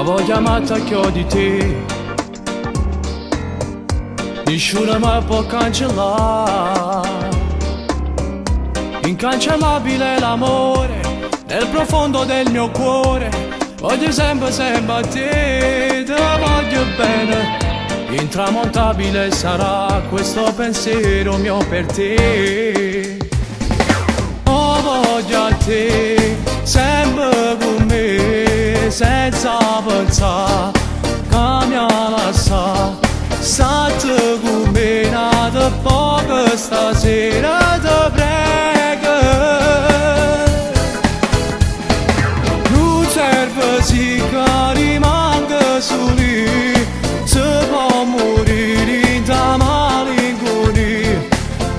la voglia matta che ho di te, nessuno mai può cancellare. Incancellabile l'amore nel profondo del mio cuore, voglio sempre, sempre a te, te voglio bene. Intramontabile sarà questo pensiero mio per te. Oh, voglio a te, sempre con me, senza pensare, cambia la sa, state con me, nata poco stasera, te prego. Non serve sì che rimanga soli, si può morire in da malinconia,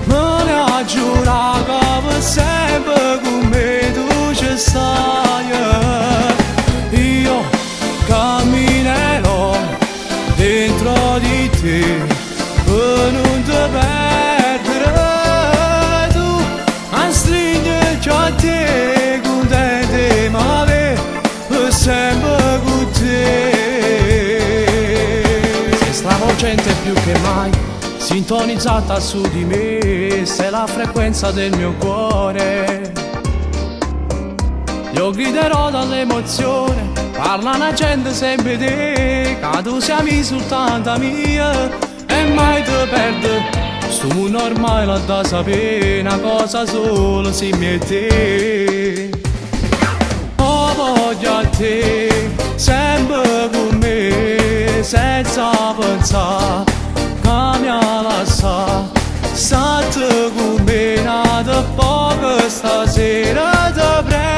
me ne ha giurato che sempre con me tu ci stai. Io camminerò dentro di te per non ti perdere, tu a stringerci a te, contente ma per sempre con te. Sei stravolgente più che mai, sintonizzata su di me, sei la frequenza del mio cuore. Io griderò dall'emozione, parla una gente sempre te, che tu siamo soltanto mia e mai ti perde. Sto mondo ormai l'ha da sapere, una cosa sola si mi e te. Oh, voglio a te, sempre con me, senza pensare, cambia la sa, state con me, nata poco stasera, te prego.